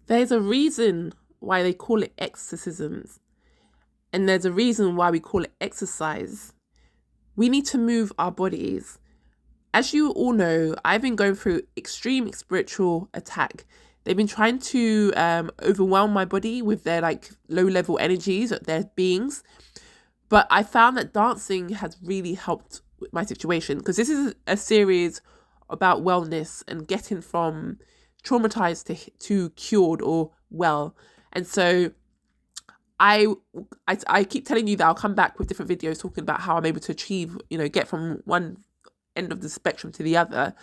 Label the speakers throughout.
Speaker 1: There's a reason why they call it exorcisms, and there's a reason why we call it exercise. We need to move our bodies. As you all know, I've been going through extreme spiritual attack. They've been trying to overwhelm my body with their like low level energies, their beings. But I found that dancing has really helped with my situation, because this is a series about wellness and getting from traumatized to cured or well. And so I keep telling you that I'll come back with different videos talking about how I'm able to achieve, get from one end of the spectrum to the other.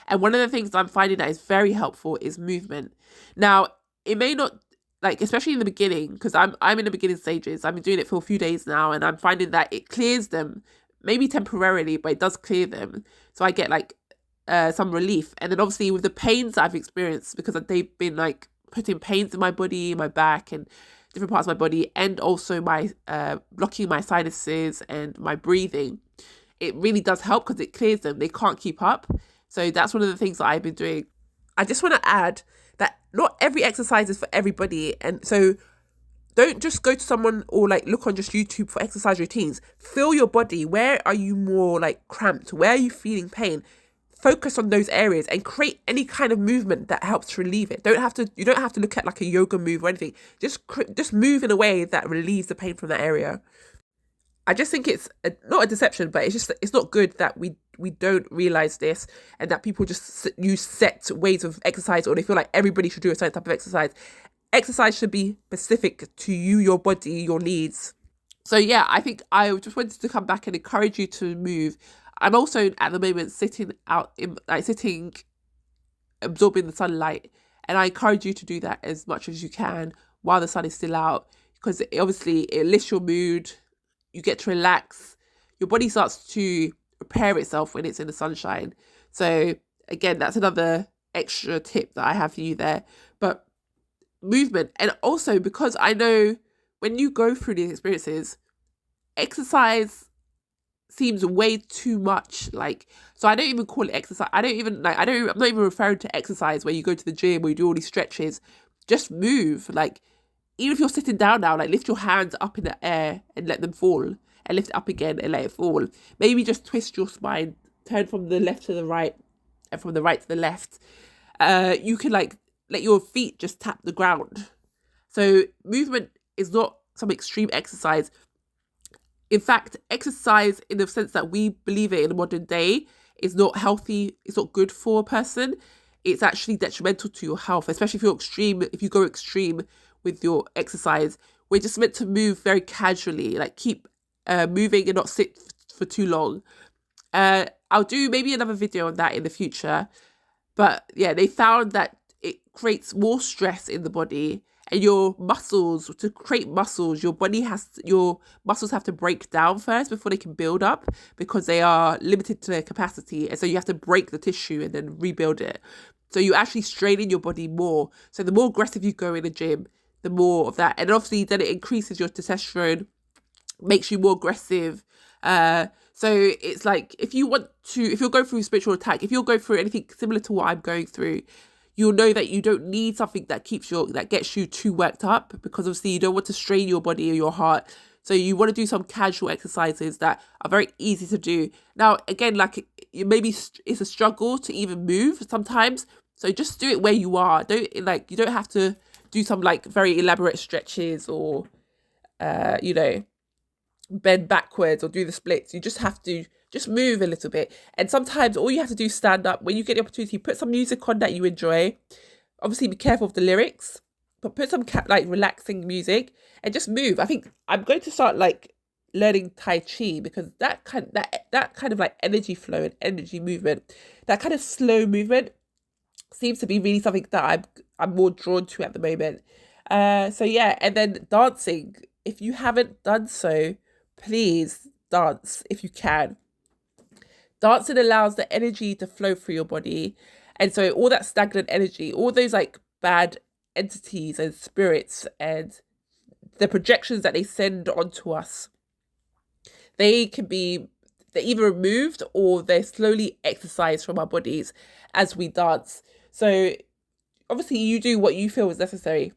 Speaker 1: And one of the things I'm finding that is very helpful is movement. Now, it may not, like, especially in the beginning, because I'm in the beginning stages. I've been doing it for a few days now, and I'm finding that it clears them, maybe temporarily, but it does clear them. So I get like some relief. And then obviously with the pains I've experienced, because they've been like putting pains in my body, my back, and different parts of my body, and also my blocking my sinuses and my breathing, it really does help because it clears them. They can't keep up. So that's one of the things that I've been doing. I just want to add that not every exercise is for everybody. And so don't just go to someone or like look on just YouTube for exercise routines. Feel your body. Where are you more like cramped? Where are you feeling pain? Focus on those areas and create any kind of movement that helps to relieve it. You don't have to look at like a yoga move or anything. Just move in a way that relieves the pain from that area. I just think it's not a deception, but it's not good that we don't realize this, and that people just use set ways of exercise, or they feel like everybody should do a certain type of exercise. Exercise should be specific to you, your body, your needs. So yeah, I think I just wanted to come back and encourage you to move. I'm also at the moment sitting, absorbing the sunlight, and I encourage you to do that as much as you can while the sun is still out, because it lifts your mood. You get to relax. Your body starts to repair itself when it's in the sunshine. So again, that's another extra tip that I have for you there. But movement, and also because I know when you go through these experiences, exercise seems way too much. Like, so I don't even call it exercise. I'm not even referring to exercise where you go to the gym or you do all these stretches. Just move. Like, even if you're sitting down now, like lift your hands up in the air and let them fall, and lift it up again and let it fall. Maybe just twist your spine, turn from the left to the right and from the right to the left. You can like let your feet just tap the ground. So movement is not some extreme exercise. In fact, exercise in the sense that we believe it in the modern day is not healthy. It's not good for a person. It's actually detrimental to your health, especially if you go extreme with your exercise. We're just meant to move very casually, like keep moving and not sit for too long. I'll do maybe another video on that in the future. But yeah, they found that it creates more stress in the body, and your muscles, to create muscles, your muscles have to break down first before they can build up, because they are limited to their capacity. And so you have to break the tissue and then rebuild it. So you're actually straining your body more. So the more aggressive you go in the gym, the more of that. And obviously then it increases your testosterone, makes you more aggressive. So it's like, if you're going through spiritual attack, if you're going through anything similar to what I'm going through, you'll know that you don't need something that gets you too worked up, because obviously you don't want to strain your body or your heart. So you want to do some casual exercises that are very easy to do. Now, again, like, maybe it's a struggle to even move sometimes. So just do it where you are. You don't have to do some like very elaborate stretches or, bend backwards or do the splits. You just have to just move a little bit. And sometimes all you have to do is stand up. When you get the opportunity, put some music on that you enjoy. Obviously, be careful of the lyrics, but put some like relaxing music and just move. I think I'm going to start like learning Tai Chi, because that kind of like energy flow and energy movement, that kind of slow movement seems to be really something that I'm more drawn to at the moment. So yeah, and then dancing. If you haven't done so, please dance if you can. Dancing allows the energy to flow through your body. And so all that stagnant energy, all those like bad entities and spirits and the projections that they send onto us, they're either removed or they're slowly exorcised from our bodies as we dance. So obviously you do what you feel is necessary.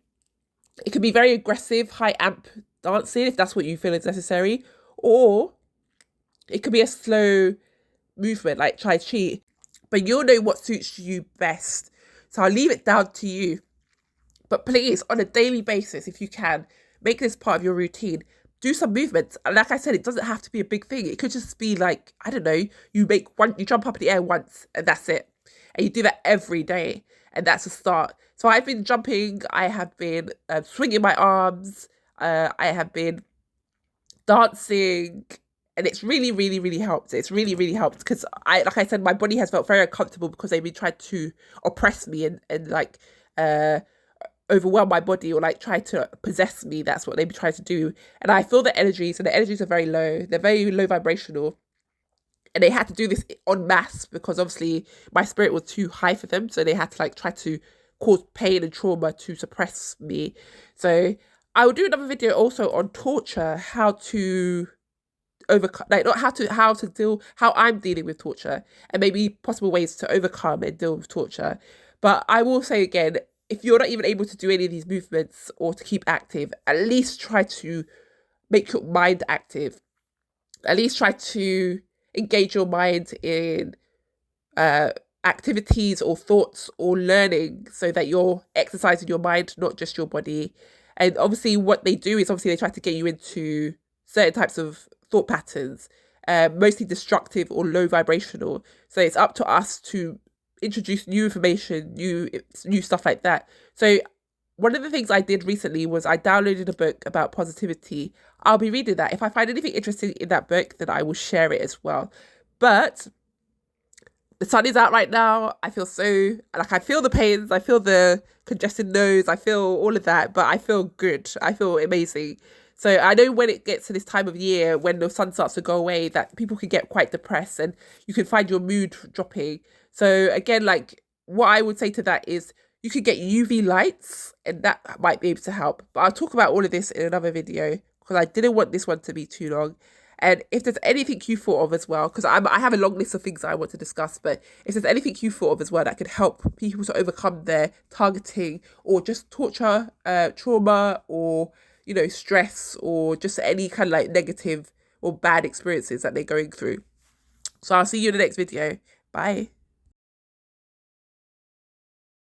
Speaker 1: It can be very aggressive, high amp dancing if that's what you feel is necessary, or it could be a slow movement like Tai Chi. But you'll know what suits you best. So I'll leave it down to you. But please, on a daily basis, if you can, make this part of your routine. Do some movements. And like I said, it doesn't have to be a big thing. It could just be like, I don't know, you jump up in the air once and that's it. And you do that every day. And that's a start. So I've been jumping. I have been swinging my arms. I have been dancing. And it's really, really, really helped. It's really, really helped because like I said, my body has felt very uncomfortable because they've been trying to oppress me and like, overwhelm my body or like try to possess me. That's what they be trying to do. And I feel the energies, and the energies are very low. They're very low vibrational. And they had to do this en masse because obviously my spirit was too high for them. So they had to like try to cause pain and trauma to suppress me. So I will do another video also on torture, how to overcome, like not how I'm dealing with torture, and maybe possible ways to overcome and deal with torture. But I will say again, if you're not even able to do any of these movements or to keep active, at least try to make your mind active. At least try to engage your mind in activities or thoughts or learning so that you're exercising your mind, not just your body. And obviously what they do is obviously they try to get you into certain types of thought patterns, mostly destructive or low vibrational. So it's up to us to introduce new information, new stuff like that. So one of the things I did recently was I downloaded a book about positivity. I'll be reading that. If I find anything interesting in that book, then I will share it as well. But the sun is out right now. I feel I feel the pains. I feel the congested nose. I feel all of that, but I feel good. I feel amazing. So I know when it gets to this time of year, when the sun starts to go away, that people can get quite depressed and you can find your mood dropping. So again, like what I would say to that is you could get UV lights and that might be able to help. But I'll talk about all of this in another video because I didn't want this one to be too long. And if there's anything you thought of as well, because I have a long list of things I want to discuss, but if there's anything you thought of as well that could help people to overcome their targeting or just torture, trauma, or, you know, stress, or just any kind of like negative or bad experiences that they're going through. So I'll see you in the next video. Bye.